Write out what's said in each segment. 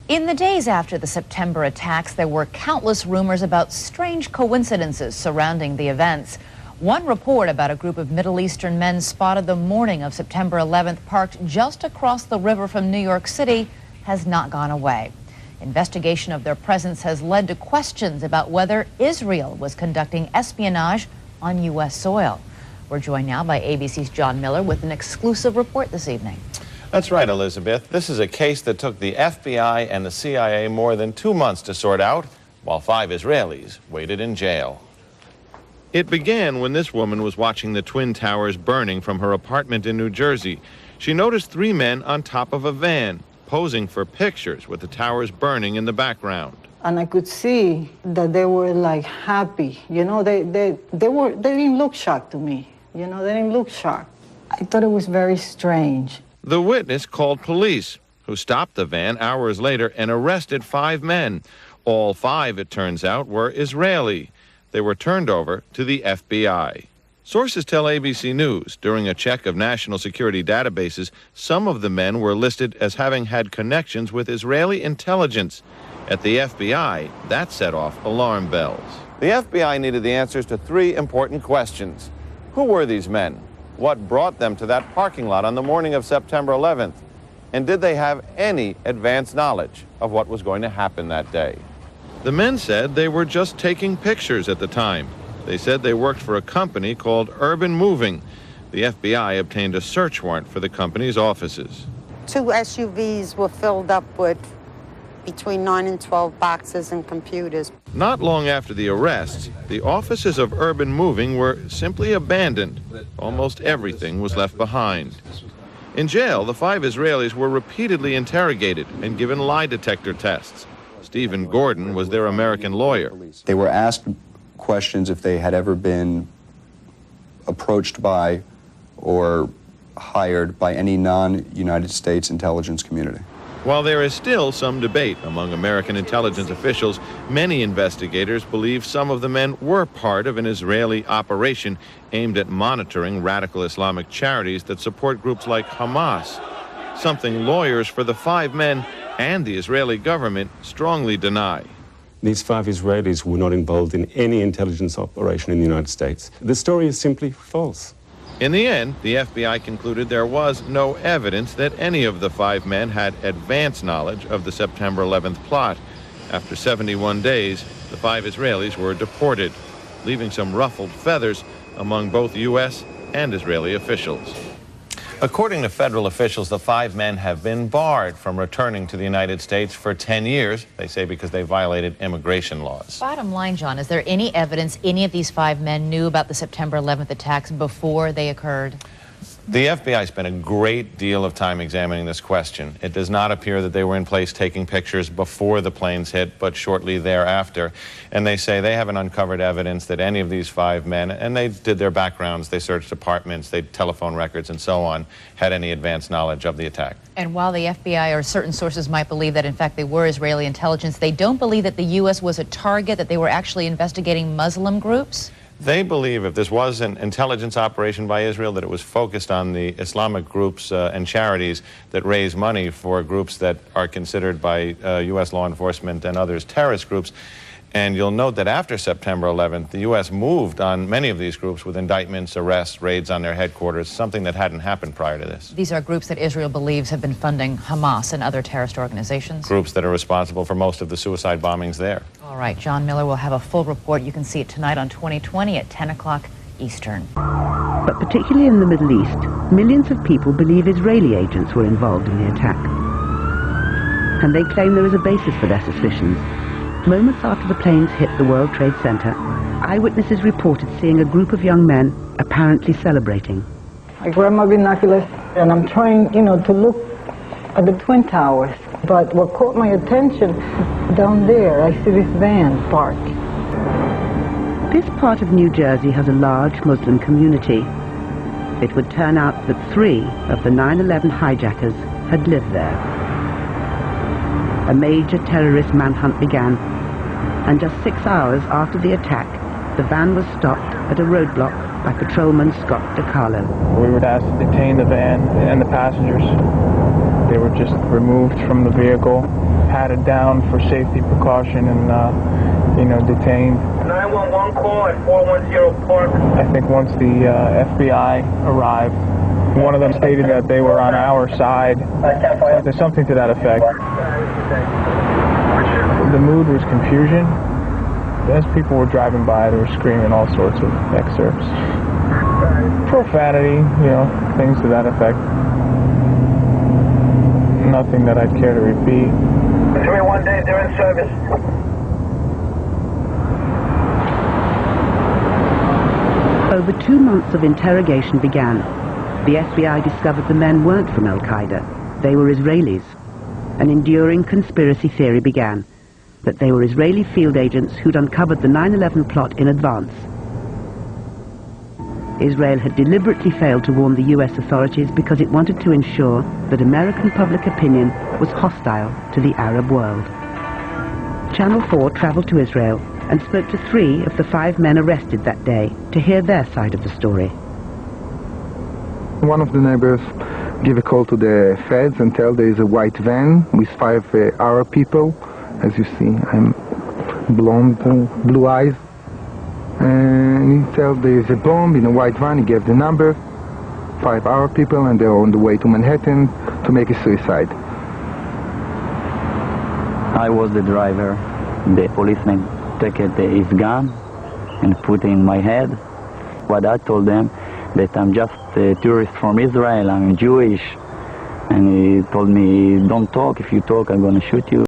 In the days after the September attacks, there were countless rumors about strange coincidences surrounding the events. One report about a group of Middle Eastern men spotted the morning of September 11th parked just across the river from New York City has not gone away. Investigation of their presence has led to questions about whether Israel was conducting espionage on U.S. soil. We're joined now by ABC's John Miller with an exclusive report this evening. That's right, Elizabeth. This is a case that took the FBI and the CIA more than 2 months to sort out, while 5 Israelis waited in jail. It began when this woman was watching the Twin Towers burning from her apartment in New Jersey. She noticed 3 men on top of a van, posing for pictures with the towers burning in the background. And I could see that they were like happy. You know, they didn't look shocked to me. You know, they didn't look shocked. I thought it was very strange. The witness called police, who stopped the van hours later and arrested 5 men. All 5, it turns out, were Israeli. They were turned over to the FBI. Sources tell ABC News during a check of national security databases, some of the men were listed as having had connections with Israeli intelligence. At the FBI, that set off alarm bells. The FBI needed the answers to 3 important questions. Who were these men? What brought them to that parking lot on the morning of September 11th? And did they have any advance knowledge of what was going to happen that day? The men said they were just taking pictures at the time. They said they worked for a company called Urban Moving. The FBI obtained a search warrant for the company's offices. 2 SUVs were filled up with between 9 and 12 boxes and computers. Not long after the arrests, the offices of Urban Moving were simply abandoned. Almost everything was left behind. In jail, the 5 Israelis were repeatedly interrogated and given lie detector tests. Stephen Gordon was their American lawyer. They were asked questions if they had ever been approached by or hired by any non-United States intelligence community. While there is still some debate among American intelligence officials, many investigators believe some of the men were part of an Israeli operation aimed at monitoring radical Islamic charities that support groups like Hamas, something lawyers for the 5 men and the Israeli government strongly deny. These 5 Israelis were not involved in any intelligence operation in the United States. The story is simply false. In the end, the FBI concluded there was no evidence that any of the 5 men had advance knowledge of the September 11th plot. After 71 days, the 5 Israelis were deported, leaving some ruffled feathers among both U.S. and Israeli officials. According to federal officials, the 5 men have been barred from returning to the United States for 10 years, they say because they violated immigration laws. Bottom line, John, is there any evidence any of these 5 men knew about the September 11th attacks before they occurred? The FBI spent a great deal of time examining this question. It does not appear that they were in place taking pictures before the planes hit, but shortly thereafter. And they say they haven't uncovered evidence that any of these 5 men, and they did their backgrounds, they searched apartments, they telephone records and so on, had any advanced knowledge of the attack. And while the FBI or certain sources might believe that in fact they were Israeli intelligence, they don't believe that the U.S. was a target, that they were actually investigating Muslim groups? They believe if this was an intelligence operation by Israel, that it was focused on the Islamic groups and charities that raise money for groups that are considered by U.S. law enforcement and others terrorist groups. And you'll note that after September 11th, the U.S. moved on many of these groups with indictments, arrests, raids on their headquarters, something that hadn't happened prior to this. These are groups that Israel believes have been funding Hamas and other terrorist organizations? Groups that are responsible for most of the suicide bombings there. All right, John Miller will have a full report. You can see it tonight on 2020 at 10 o'clock Eastern. But particularly in the Middle East, millions of people believe Israeli agents were involved in the attack. And they claim there is a basis for their suspicions. Moments after the planes hit the World Trade Center, eyewitnesses reported seeing a group of young men apparently celebrating. I grab my binoculars and I'm trying, to look at the Twin Towers. But what caught my attention, down there, I see this van parked. This part of New Jersey has a large Muslim community. It would turn out that 3 of the 9/11 hijackers had lived there. A major terrorist manhunt began, and just 6 hours after the attack, the van was stopped at a roadblock by patrolman Scott DiCarlo. We were asked to detain the van and the passengers. They were just removed from the vehicle patted down for safety precaution and, detained. 911 call at 410 Park. I think once the FBI arrived, one of them stated that they were on our side. There's something to that effect. The mood was confusion. As people were driving by, they were screaming all sorts of excerpts. Profanity, things to that effect. Nothing that I'd care to repeat. 3-1 day, they're in service. Over 2 months of interrogation began. The FBI discovered the men weren't from Al-Qaeda. They were Israelis. An enduring conspiracy theory began, that they were Israeli field agents who'd uncovered the 9/11 plot in advance. Israel had deliberately failed to warn the US authorities because it wanted to ensure that American public opinion was hostile to the Arab world. Channel 4 traveled to Israel and spoke to 3 of the 5 men arrested that day to hear their side of the story. One of the neighbors gave a call to the feds and tell there is a white van with 5 Arab people. As you see, I'm blonde, blue eyes. And he said there is a bomb in a white van. He gave the number, 5 Arab people, and they're on the way to Manhattan to make a suicide. I was the driver. The policeman took his gun and put it in my head. But I told them that I'm just a tourist from Israel, I'm Jewish. And he told me, don't talk, if you talk I'm going to shoot you.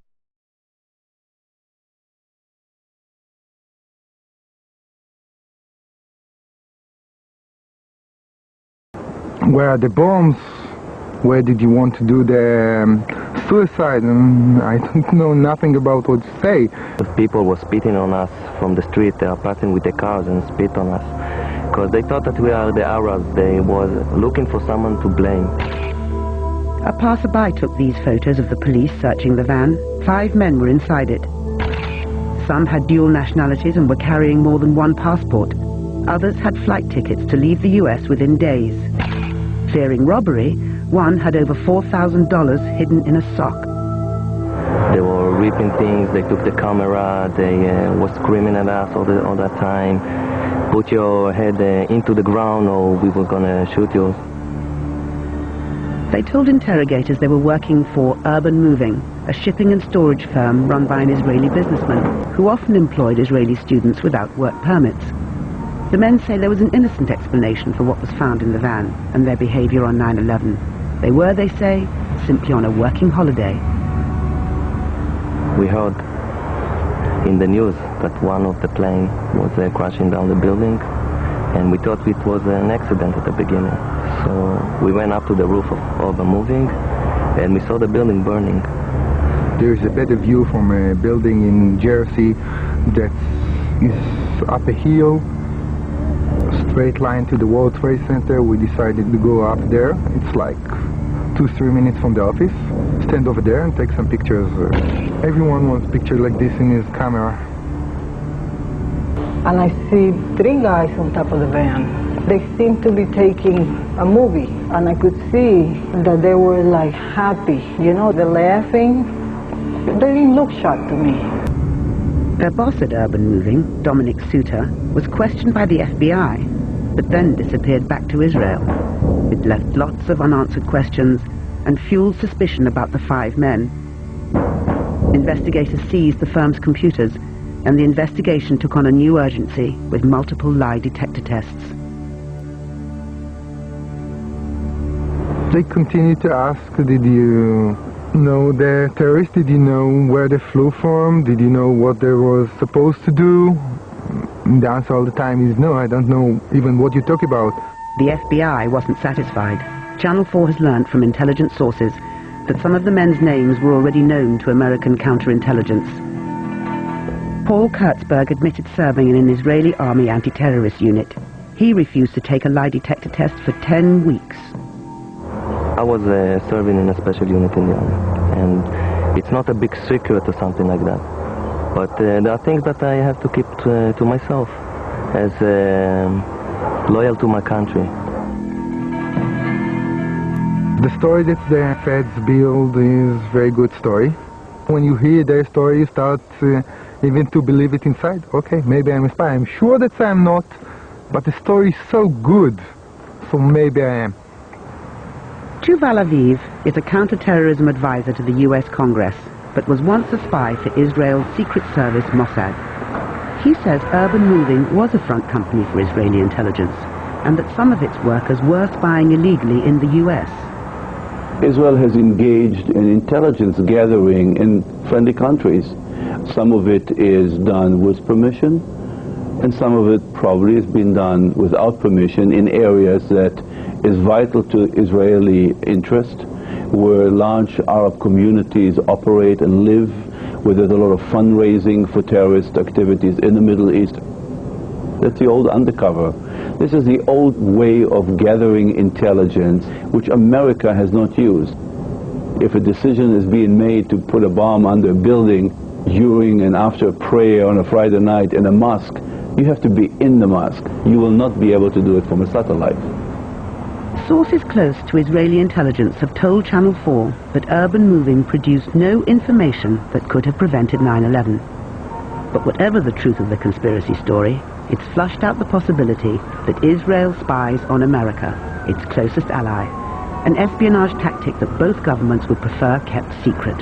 Where are the bombs? Where did you want to do the suicide? And I don't know nothing about what to say. People were spitting on us from the street. They are passing with the cars and spit on us. Because they thought that we are the Arabs. They were looking for someone to blame. A passerby took these photos of the police searching the van. 5 men were inside it. Some had dual nationalities and were carrying more than 1 passport. Others had flight tickets to leave the US within days. Fearing robbery, one had over $4,000 hidden in a sock. They were ripping things, they took the camera, they were screaming at us all that time. Put your head into the ground or we were gonna shoot you. They told interrogators they were working for Urban Moving, a shipping and storage firm run by an Israeli businessman who often employed Israeli students without work permits. The men say there was an innocent explanation for what was found in the van and their behavior on 9/11. They were, they say, simply on a working holiday. We heard in the news that one of the plane was crashing down the building, and we thought it was an accident at the beginning. So we went up to the roof of Urban Moving, and we saw the building burning. There is a better view from a building in Jersey that is up a hill, straight line to the World Trade Center. We decided to go up there. It's like 2-3 minutes from the office. Stand over there and take some pictures. Everyone wants pictures like this in his camera. And I see 3 guys on top of the van. They seemed to be taking a movie, and I could see that they were like happy. They're laughing. They didn't look shocked to me. Their boss at Urban Moving, Dominic Suter, was questioned by the FBI, but then disappeared back to Israel. It left lots of unanswered questions and fueled suspicion about the 5 men. Investigators seized the firm's computers, and the investigation took on a new urgency with multiple lie detector tests. They continued to ask, did you know the terrorists? Did you know where they flew from? Did you know what they were supposed to do? And the answer all the time is no, I don't know even what you talk about. The FBI wasn't satisfied. Channel 4 has learned from intelligence sources that some of the men's names were already known to American counterintelligence. Paul Kurtzberg admitted serving in an Israeli army anti-terrorist unit. He refused to take a lie detector test for 10 weeks. I was serving in a special unit in the army, and it's not a big secret or something like that. But there are things that I have to keep to myself as loyal to my country. The story that the feds build is a very good story. when you hear their story, you start even to believe it inside. Okay, maybe I'm a spy. I'm sure that I'm not, but the story is so good, so maybe I am. Yuval Aviv is a counter-terrorism advisor to the US Congress, but was once a spy for Israel's secret service Mossad. He says Urban Moving was a front company for Israeli intelligence, and that some of its workers were spying illegally in the US. Israel has engaged in intelligence gathering in friendly countries. Some of it is done with permission, and some of it probably has been done without permission in areas that is vital to Israeli interest, where large Arab communities operate and live, where there's a lot of fundraising for terrorist activities in the Middle East. That's the old undercover. This is the old way of gathering intelligence, which America has not used. If a decision is being made to put a bomb under a building during and after a prayer on a Friday night in a mosque, you have to be in the mosque. You will not be able to do it from a satellite. Sources close to Israeli intelligence have told Channel 4 that Urban Moving produced no information that could have prevented 9/11. But whatever the truth of the conspiracy story, it's flushed out the possibility that Israel spies on America, its closest ally, an espionage tactic that both governments would prefer kept secret.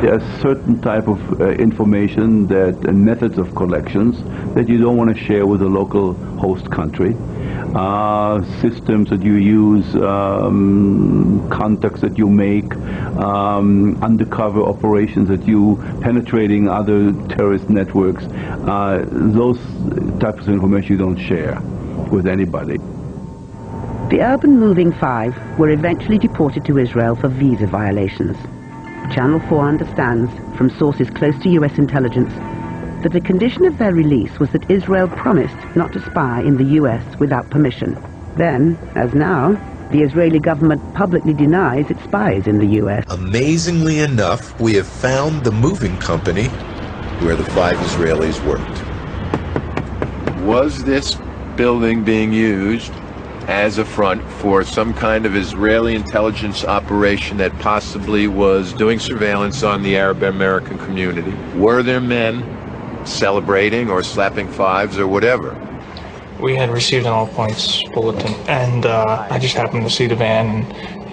There are certain type of information that and methods of collections that you don't want to share with the local host country. Systems that you use, contacts that you make, undercover operations that you penetrating other terrorist networks. Those types of information you don't share with anybody. The Urban Moving 5 were eventually deported to Israel for visa violations. Channel 4 understands, from sources close to US intelligence, that the condition of their release was that Israel promised not to spy in the US without permission. Then, as now, the Israeli government publicly denies it spies in the US. Amazingly enough, we have found the moving company where the 5 Israelis worked. Was this building being used as a front for some kind of Israeli intelligence operation that possibly was doing surveillance on the Arab-American community? Were there men celebrating or slapping 5s or whatever? We had received an all-points bulletin, and I just happened to see the van and,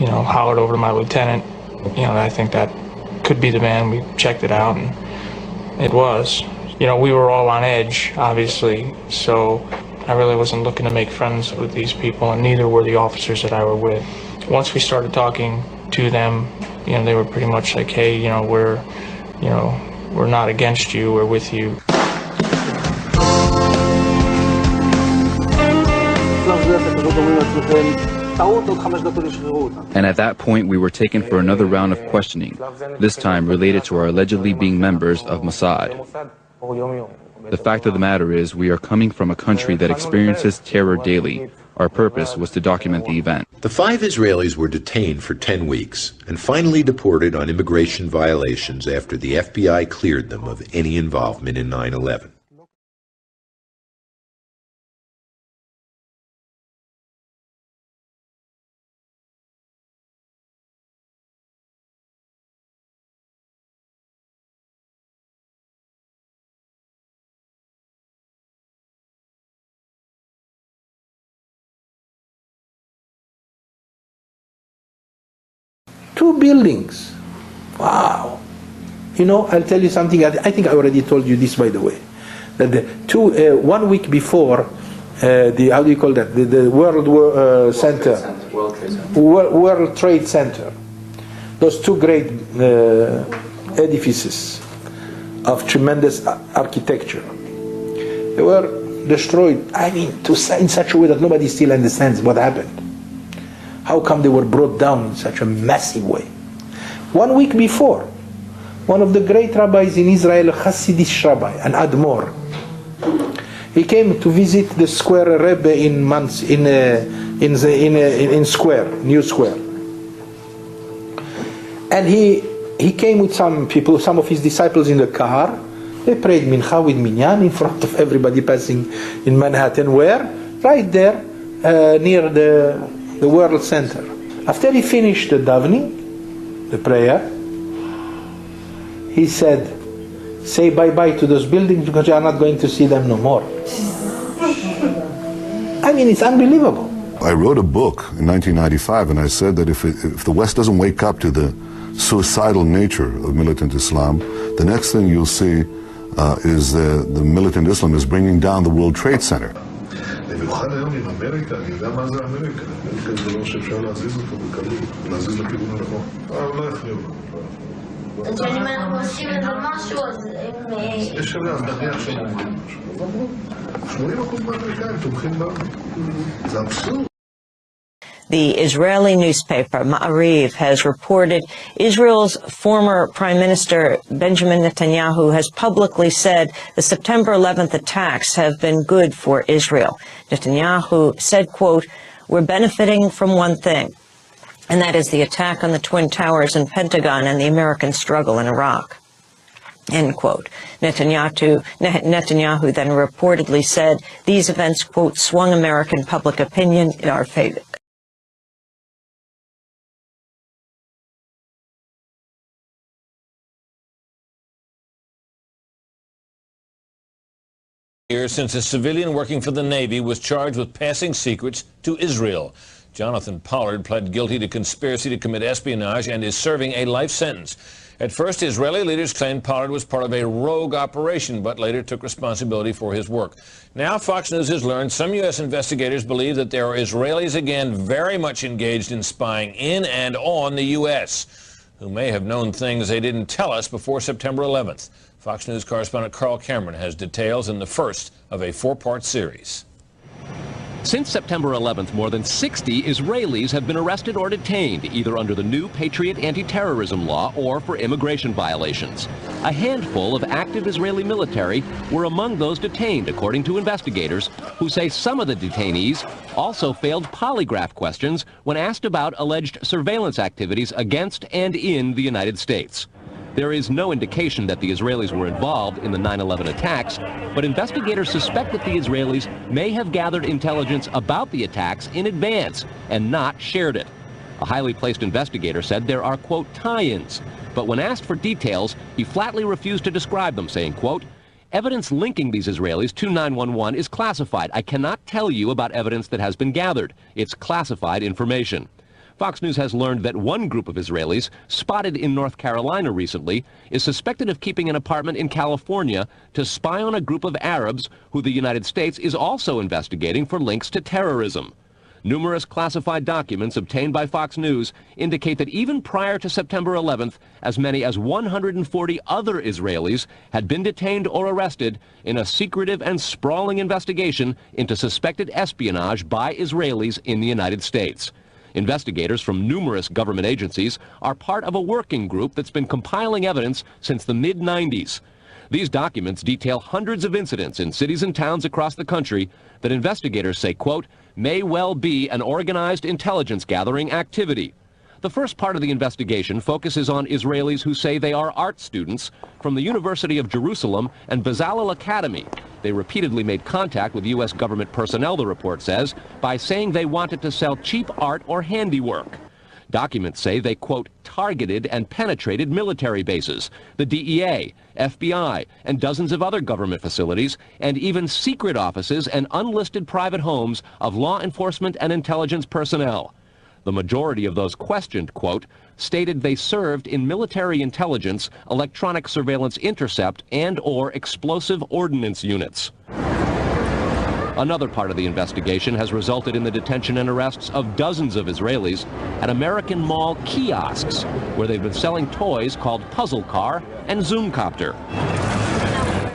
hollered over to my lieutenant. I think that could be the van. We checked it out, and it was. We were all on edge, obviously, so I really wasn't looking to make friends with these people, and neither were the officers that I were with. Once we started talking to them, they were pretty much like, hey, we're not against you, we're with you. And at that point, we were taken for another round of questioning, this time related to our allegedly being members of Mossad. The fact of the matter is, we are coming from a country that experiences terror daily. Our purpose was to document the event. The 5 Israelis were detained for 10 weeks and finally deported on immigration violations after the FBI cleared them of any involvement in 9/11. Two buildings. Wow. I'll tell you something. I think I already told you this, by the way. That the 1 week before, the World Center, World Trade Center, those 2 great edifices of tremendous architecture, they were destroyed. In such a way that nobody still understands what happened. How come they were brought down in such a massive way? 1 week before, one of the great rabbis in Israel, Hasidic rabbi, an Admor, he came to visit the square Rebbe in Square, New Square. And he came with some people, some of his disciples in the car. They prayed mincha with minyan in front of everybody passing in Manhattan. Where? Right there, near the World Center. After he finished the davening, the prayer, he said, say bye-bye to those buildings because you are not going to see them no more. I mean, it's unbelievable. I wrote a book in 1995, and I said that if the West doesn't wake up to the suicidal nature of militant Islam, the next thing you'll see is the militant Islam is bringing down the World Trade Center. The Israeli newspaper Ma'ariv has reported Israel's former Prime Minister Benjamin Netanyahu has publicly said the September 11th attacks have been good for Israel. Netanyahu said, quote, "We're benefiting from one thing, and that is the attack on the Twin Towers and Pentagon and the American struggle in Iraq." End quote. Netanyahu then reportedly said these events, quote, "swung American public opinion in our favor." Years since a civilian working for the Navy was charged with passing secrets to Israel. Jonathan Pollard pled guilty to conspiracy to commit espionage and is serving a life sentence. At first, Israeli leaders claimed Pollard was part of a rogue operation, but later took responsibility for his work. Now, Fox News has learned some U.S. investigators believe that there are Israelis again very much engaged in spying in and on the U.S., who may have known things they didn't tell us before September 11th. Fox News correspondent Carl Cameron has details in the first of a four-part series. Since September 11th, more than 60 Israelis have been arrested or detained, either under the new Patriot anti-terrorism law or for immigration violations. A handful of active Israeli military were among those detained, according to investigators, who say some of the detainees also failed polygraph questions when asked about alleged surveillance activities against and in the United States. There is no indication that the Israelis were involved in the 9/11 attacks, but investigators suspect that the Israelis may have gathered intelligence about the attacks in advance and not shared it. A highly placed investigator said there are, quote, tie-ins, but when asked for details, he flatly refused to describe them, saying, quote, "Evidence linking these Israelis to 9/11 is classified. I cannot tell you about evidence that has been gathered. It's classified information." Fox News has learned that one group of Israelis, spotted in North Carolina recently, is suspected of keeping an apartment in California to spy on a group of Arabs who the United States is also investigating for links to terrorism. Numerous classified documents obtained by Fox News indicate that even prior to September 11th, as many as 140 other Israelis had been detained or arrested in a secretive and sprawling investigation into suspected espionage by Israelis in the United States. Investigators from numerous government agencies are part of a working group that's been compiling evidence since the mid-90s. These documents detail hundreds of incidents in cities and towns across the country that investigators say, quote, may well be an organized intelligence gathering activity. The first part of the investigation focuses on Israelis who say they are art students from the University of Jerusalem and Bezalel Academy. They repeatedly made contact with U.S. government personnel, the report says, by saying they wanted to sell cheap art or handiwork. Documents say they, quote, targeted and penetrated military bases, the DEA, FBI, and dozens of other government facilities, and even secret offices and unlisted private homes of law enforcement and intelligence personnel. The majority of those questioned, quote, stated they served in military intelligence, electronic surveillance intercept, and/or explosive ordnance units. Another part of the investigation has resulted in the detention and arrests of dozens of Israelis at American Mall kiosks, where they've been selling toys called Puzzle Car and Zoomcopter.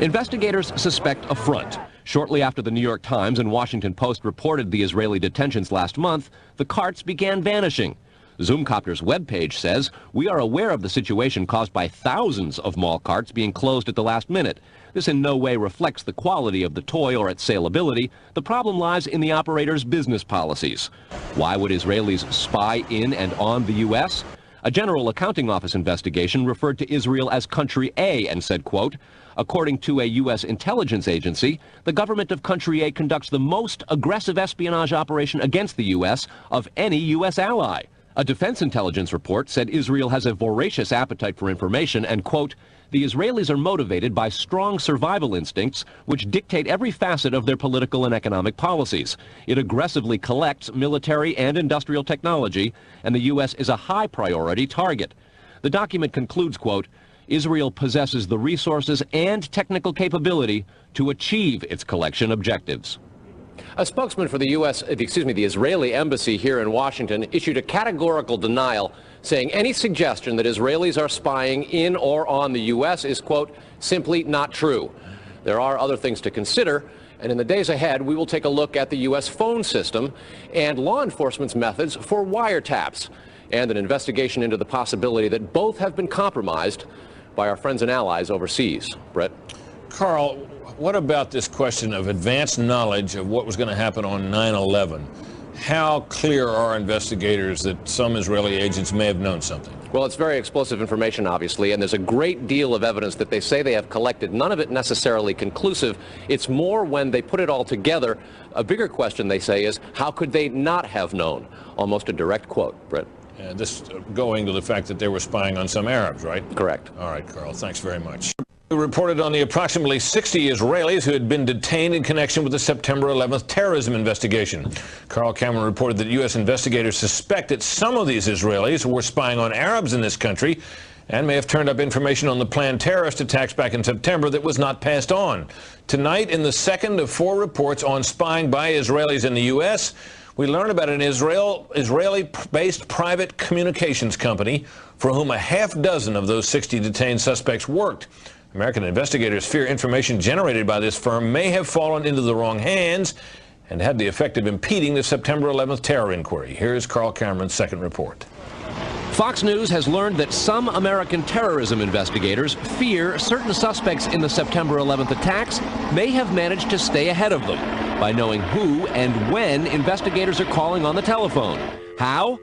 Investigators suspect a front. Shortly after the New York Times and Washington Post reported the Israeli detentions last month, the carts began vanishing. Zoomcopter's webpage says, we are aware of the situation caused by thousands of mall carts being closed at the last minute. This in no way reflects the quality of the toy or its saleability. The problem lies in the operator's business policies. Why would Israelis spy in and on the U.S.? A General Accounting Office investigation referred to Israel as Country A and said, quote, according to a U.S. intelligence agency, the government of Country A conducts the most aggressive espionage operation against the U.S. of any U.S. ally. A defense intelligence report said Israel has a voracious appetite for information and, quote, the Israelis are motivated by strong survival instincts which dictate every facet of their political and economic policies. It aggressively collects military and industrial technology, and the U.S. is a high priority target. The document concludes, quote, Israel possesses the resources and technical capability to achieve its collection objectives. A spokesman for the the Israeli embassy here in Washington issued a categorical denial, saying any suggestion that Israelis are spying in or on the U.S. is, quote, simply not true. There are other things to consider, and in the days ahead, we will take a look at the U.S. phone system and law enforcement's methods for wiretaps, and an investigation into the possibility that both have been compromised by our friends and allies overseas. Brett? Carl, what about this question of advanced knowledge of what was going to happen on 9/11? How clear are investigators that some Israeli agents may have known something? Well, it's very explosive information, obviously, and there's a great deal of evidence that they say they have collected. None of it necessarily conclusive. It's more when they put it all together. A bigger question, they say, is how could they not have known? Almost a direct quote, Brett. This going to the fact that they were spying on some Arabs, right? Correct. All right, Carl, thanks very much. We reported on the approximately 60 Israelis who had been detained in connection with the September 11th terrorism investigation. Carl Cameron reported that U.S. investigators suspect that some of these Israelis were spying on Arabs in this country and may have turned up information on the planned terrorist attacks back in September that was not passed on. Tonight, in the second of 4 reports on spying by Israelis in the U.S., we learn about an Israeli-based private communications company for whom a half dozen of those 60 detained suspects worked. American investigators fear information generated by this firm may have fallen into the wrong hands and had the effect of impeding the September 11th terror inquiry. Here's Carl Cameron's second report. Fox News has learned that some American terrorism investigators fear certain suspects in the September 11th attacks may have managed to stay ahead of them by knowing who and when investigators are calling on the telephone. How?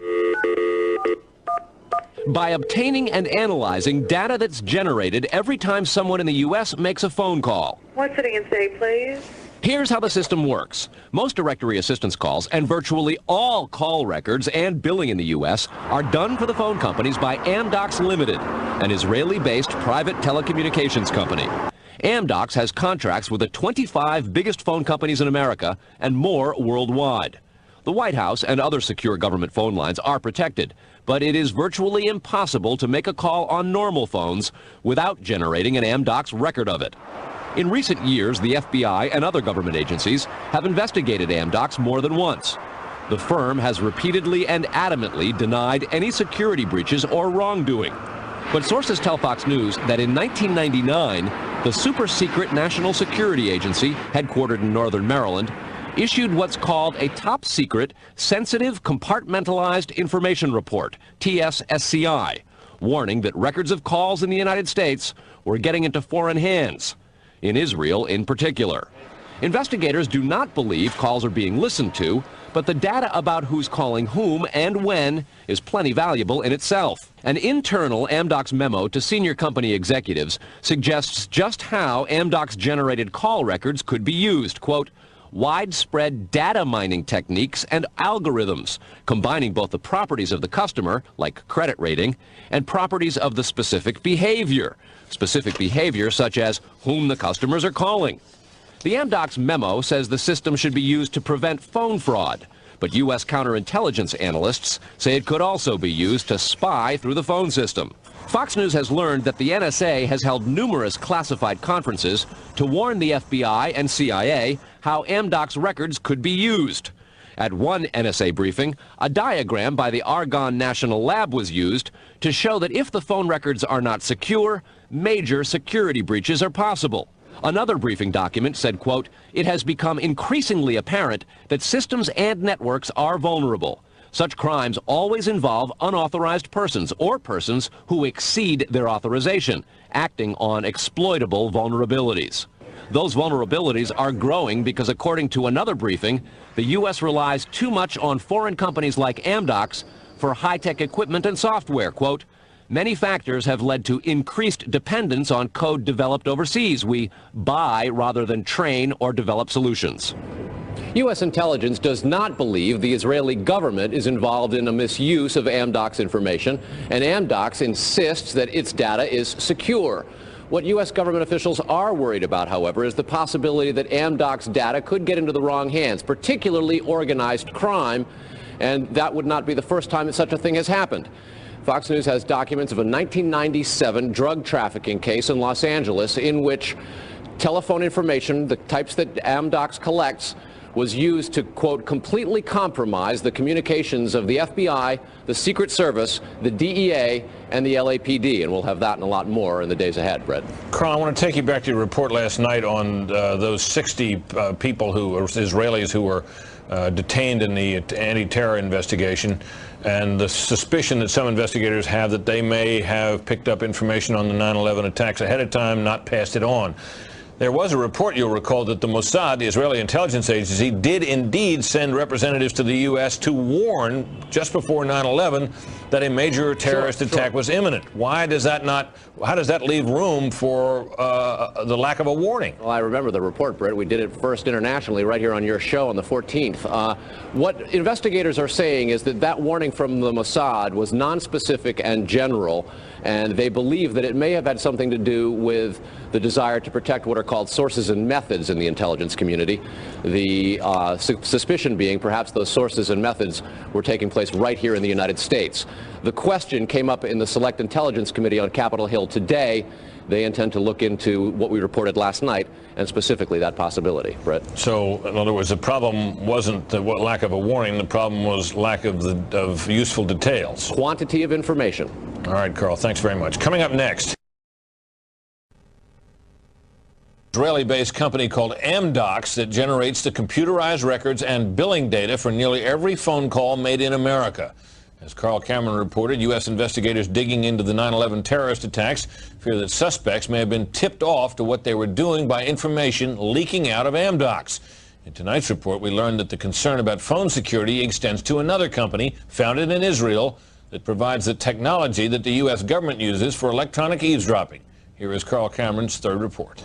By obtaining and analyzing data that's generated every time someone in the U.S. makes a phone call. One sitting in state, please. Here's how the system works. Most directory assistance calls and virtually all call records and billing in the U.S. are done for the phone companies by Amdocs Limited, an Israeli-based private telecommunications company. Amdocs has contracts with the 25 biggest phone companies in America and more worldwide. The White House and other secure government phone lines are protected, but it is virtually impossible to make a call on normal phones without generating an Amdocs record of it. In recent years, the FBI and other government agencies have investigated Amdocs more than once. The firm has repeatedly and adamantly denied any security breaches or wrongdoing. But sources tell Fox News that in 1999, the super-secret National Security Agency, headquartered in northern Maryland, issued what's called a top-secret, sensitive, compartmentalized information report, TSSCI, warning that records of calls in the United States were getting into foreign hands, in Israel in particular. Investigators do not believe calls are being listened to, but the data about who's calling whom and when is plenty valuable in itself. An internal Amdocs memo to senior company executives suggests just how Amdocs generated call records could be used, quote, widespread data mining techniques and algorithms, combining both the properties of the customer, like credit rating, and properties of the specific behavior such as whom the customers are calling. The Amdocs memo says the system should be used to prevent phone fraud, but U.S. counterintelligence analysts say it could also be used to spy through the phone system. Fox News has learned that the NSA has held numerous classified conferences to warn the FBI and CIA how Amdocs records could be used. At one NSA briefing, a diagram by the Argonne National Lab was used to show that if the phone records are not secure, major security breaches are possible. Another briefing document said, quote, it has become increasingly apparent that systems and networks are vulnerable. Such crimes always involve unauthorized persons or persons who exceed their authorization, acting on exploitable vulnerabilities. Those vulnerabilities are growing because, according to another briefing, the U.S. relies too much on foreign companies like Amdocs for high-tech equipment and software. Quote, many factors have led to increased dependence on code developed overseas. We buy rather than train or develop solutions. U.S. intelligence does not believe the Israeli government is involved in a misuse of Amdocs information, and Amdocs insists that its data is secure. What U.S. government officials are worried about, however, is the possibility that Amdocs data could get into the wrong hands, particularly organized crime, and that would not be the first time that such a thing has happened. Fox News has documents of a 1997 drug trafficking case in Los Angeles in which telephone information, the types that Amdocs collects, was used to, quote, completely compromise the communications of the FBI, the Secret Service, the DEA, and the LAPD. And we'll have that and a lot more in the days ahead, Brett. Carl, I want to take you back to your report last night on those 60 people who are Israelis who were detained in the anti-terror investigation, and the suspicion that some investigators have that they may have picked up information on the 9/11 attacks ahead of time, not passed it on. There was a report, you'll recall, that the Mossad, the Israeli intelligence agency, did indeed send representatives to the U.S. to warn just before 9/11 that a major terrorist attack was imminent. Why does that not? How does that leave room for the lack of a warning? Well, I remember the report, Brett. We did it first internationally right here on your show on the 14th. What investigators are saying is that that warning from the Mossad was nonspecific and general, and they believe that it may have had something to do with the desire to protect what are called sources and methods in the intelligence community. The suspicion being perhaps those sources and methods were taking place right here in the United States. The question came up in the Select Intelligence Committee on Capitol Hill today. They intend to look into what we reported last night, and specifically that possibility, Brett. So, in other words, the problem wasn't the lack of a warning. The problem was lack of useful details. Quantity of information. All right, Carl, thanks very much. Coming up next, Israeli-based company called Amdocs that generates the computerized records and billing data for nearly every phone call made in America. As Carl Cameron reported, U.S. investigators digging into the 9/11 terrorist attacks fear that suspects may have been tipped off to what they were doing by information leaking out of Amdocs. In tonight's report, we learned that the concern about phone security extends to another company founded in Israel that provides the technology that the U.S. government uses for electronic eavesdropping. Here is Carl Cameron's third report.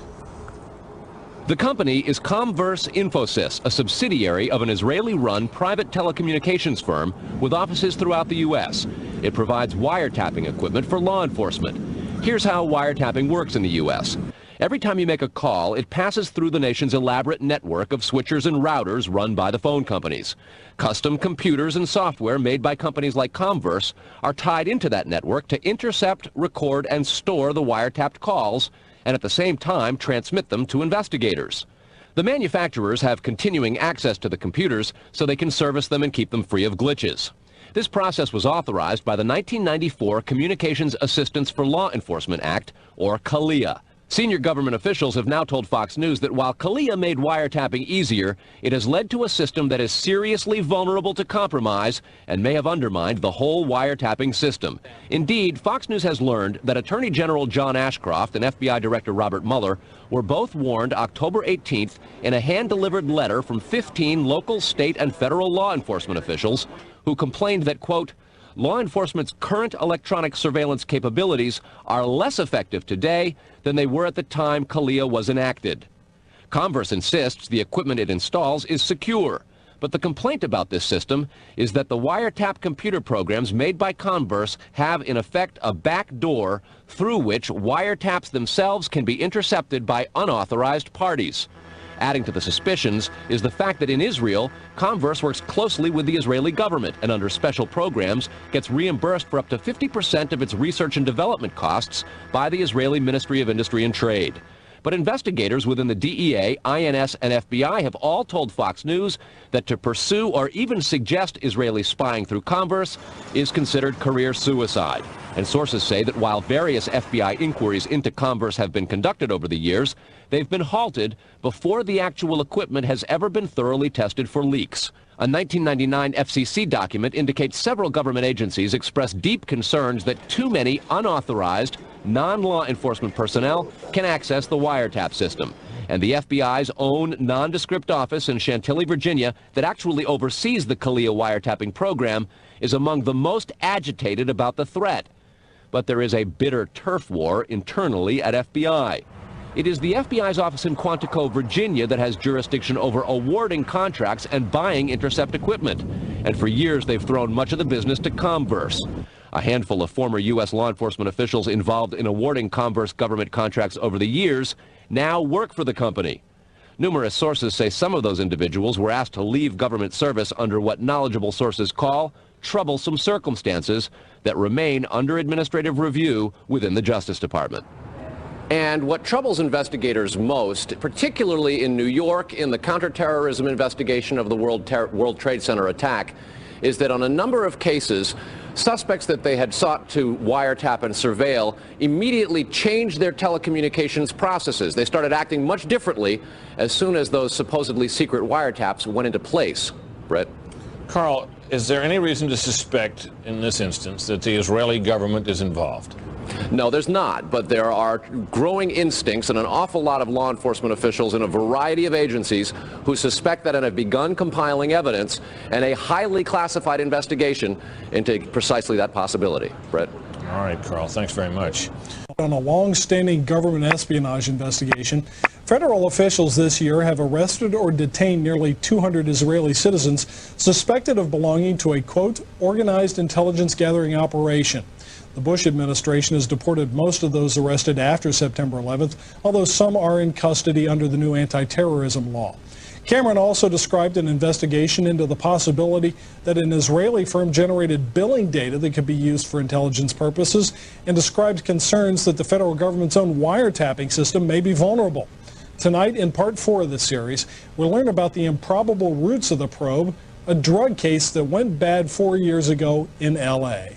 The company is Comverse Infosys, a subsidiary of an Israeli-run private telecommunications firm with offices throughout the U.S. It provides wiretapping equipment for law enforcement. Here's how wiretapping works in the U.S. Every time you make a call, it passes through the nation's elaborate network of switchers and routers run by the phone companies. Custom computers and software made by companies like Comverse are tied into that network to intercept, record, and store the wiretapped calls, and at the same time transmit them to investigators. The manufacturers have continuing access to the computers so they can service them and keep them free of glitches. This process was authorized by the 1994 Communications Assistance for Law Enforcement Act, or CALEA. Senior government officials have now told Fox News that while CALEA made wiretapping easier, it has led to a system that is seriously vulnerable to compromise and may have undermined the whole wiretapping system. Indeed, Fox News has learned that Attorney General John Ashcroft and FBI Director Robert Mueller were both warned October 18th in a hand-delivered letter from 15 local, state, and federal law enforcement officials who complained that, quote, law enforcement's current electronic surveillance capabilities are less effective today than they were at the time CALEA was enacted. Comverse insists the equipment it installs is secure, but the complaint about this system is that the wiretap computer programs made by Comverse have in effect a back door through which wiretaps themselves can be intercepted by unauthorized parties. Adding to the suspicions is the fact that in Israel, Comverse works closely with the Israeli government and under special programs gets reimbursed for up to 50% of its research and development costs by the Israeli Ministry of Industry and Trade. But investigators within the DEA, INS, and FBI have all told Fox News that to pursue or even suggest Israeli spying through Comverse is considered career suicide. And sources say that while various FBI inquiries into Comverse have been conducted over the years, they've been halted before the actual equipment has ever been thoroughly tested for leaks. A 1999 FCC document indicates several government agencies expressed deep concerns that too many unauthorized, non-law enforcement personnel can access the wiretap system. And the FBI's own nondescript office in Chantilly, Virginia, that actually oversees the CALEA wiretapping program, is among the most agitated about the threat. But there is a bitter turf war internally at FBI. It is the FBI's office in Quantico, Virginia, that has jurisdiction over awarding contracts and buying intercept equipment. And for years, they've thrown much of the business to Comverse. A handful of former U.S. law enforcement officials involved in awarding Comverse government contracts over the years now work for the company. Numerous sources say some of those individuals were asked to leave government service under what knowledgeable sources call troublesome circumstances that remain under administrative review within the Justice Department. And what troubles investigators most, particularly in New York in the counterterrorism investigation of the World Trade Center attack, is that on a number of cases, suspects that they had sought to wiretap and surveil immediately changed their telecommunications processes. They started acting much differently as soon as those supposedly secret wiretaps went into place. Brett? Carl, is there any reason to suspect in this instance that the Israeli government is involved? No, there's not, but there are growing instincts and an awful lot of law enforcement officials in a variety of agencies who suspect that and have begun compiling evidence and a highly classified investigation into precisely that possibility. Brett? All right, Carl, thanks very much. On a long-standing government espionage investigation, federal officials this year have arrested or detained nearly 200 Israeli citizens suspected of belonging to a, quote, organized intelligence gathering operation. The Bush administration has deported most of those arrested after September 11th, although some are in custody under the new anti-terrorism law. Cameron also described an investigation into the possibility that an Israeli firm generated billing data that could be used for intelligence purposes, and described concerns that the federal government's own wiretapping system may be vulnerable. Tonight, in part 4 of the series, we'll learn about the improbable roots of the probe, a drug case that went bad 4 years ago in L.A.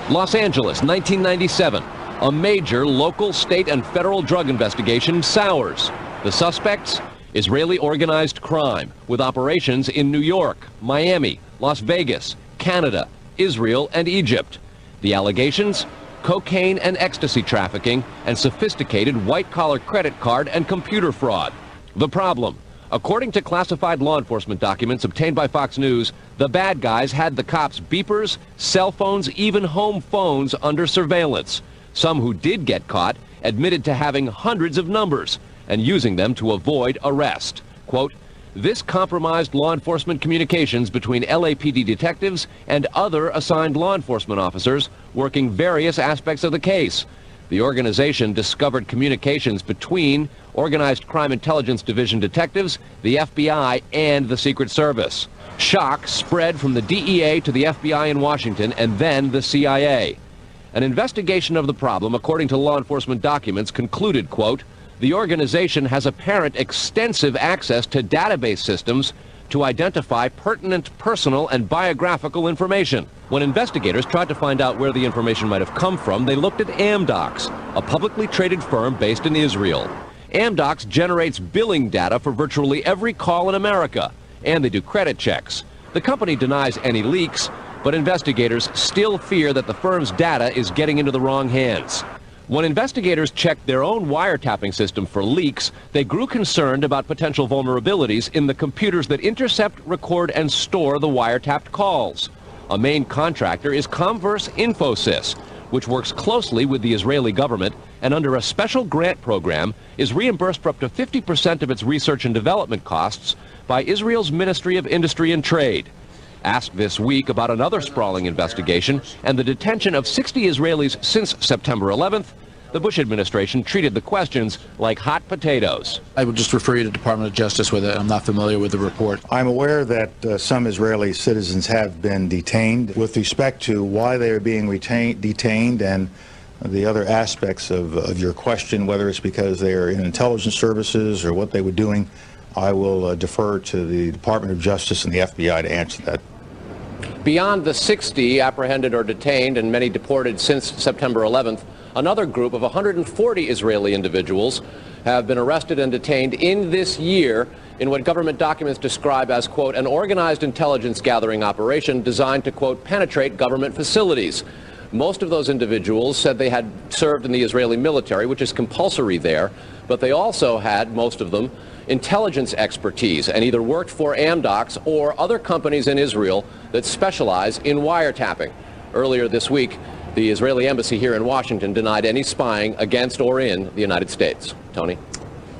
Los Angeles, 1997. A major local, state, and federal drug investigation sours. The suspects? Israeli organized crime, with operations in New York, Miami, Las Vegas, Canada, Israel, and Egypt. The allegations? Cocaine and ecstasy trafficking, and sophisticated white-collar credit card and computer fraud. The problem? According to classified law enforcement documents obtained by Fox News, the bad guys had the cops' beepers, cell phones, even home phones under surveillance. Some who did get caught admitted to having hundreds of numbers and using them to avoid arrest. Quote, this compromised law enforcement communications between LAPD detectives and other assigned law enforcement officers working various aspects of the case. The organization discovered communications between Organized Crime Intelligence Division detectives, the FBI, and the Secret Service. Shock spread from the DEA to the FBI in Washington and then the CIA. An investigation of the problem, according to law enforcement documents, concluded, quote, the organization has apparent extensive access to database systems to identify pertinent personal and biographical information. When investigators tried to find out where the information might have come from, they looked at Amdocs, a publicly traded firm based in Israel. Amdocs generates billing data for virtually every call in America, and they do credit checks. The company denies any leaks, but investigators still fear that the firm's data is getting into the wrong hands. When investigators checked their own wiretapping system for leaks, they grew concerned about potential vulnerabilities in the computers that intercept, record, and store the wiretapped calls. A main contractor is Comverse Infosys, which works closely with the Israeli government and under a special grant program is reimbursed for up to 50% of its research and development costs by Israel's Ministry of Industry and Trade. Asked this week about another sprawling investigation and the detention of 60 Israelis since September 11th, the Bush administration treated the questions like hot potatoes. I would just refer you to Department of Justice with it. I'm not familiar with the report. I'm aware that some Israeli citizens have been detained. With respect to why they are being detained and the other aspects of your question, whether it's because they are in intelligence services or what they were doing, I will defer to the Department of Justice and the FBI to answer that. Beyond the 60 apprehended or detained and many deported since September 11th, another group of 140 Israeli individuals have been arrested and detained in this year in what government documents describe as, quote, an organized intelligence gathering operation designed to, quote, penetrate government facilities. Most of those individuals said they had served in the Israeli military, which is compulsory there, but they also had, most of them, intelligence expertise and either worked for Amdocs or other companies in Israel that specialize in wiretapping. Earlier this week, The Israeli embassy here in Washington denied any spying against or in the United States. Tony?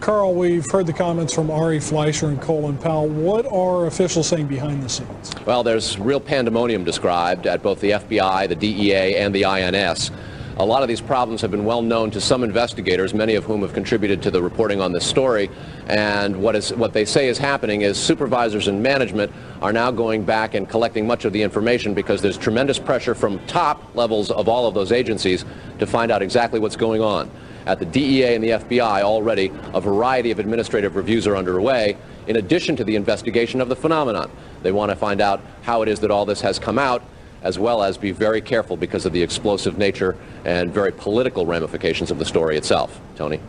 Carl, we've heard the comments from Ari Fleischer and Colin Powell. What are officials saying behind the scenes? Well, there's real pandemonium described at both the FBI, the DEA, and the INS. A lot of these problems have been well known to some investigators, many of whom have contributed to the reporting on this story. And what they say is happening is supervisors and management are now going back and collecting much of the information because there's tremendous pressure from top levels of all of those agencies to find out exactly what's going on. At the DEA and the FBI already, a variety of administrative reviews are underway, in addition to the investigation of the phenomenon. They want to find out how it is that all this has come out, as well as be very careful because of the explosive nature and very political ramifications of the story itself. Tony?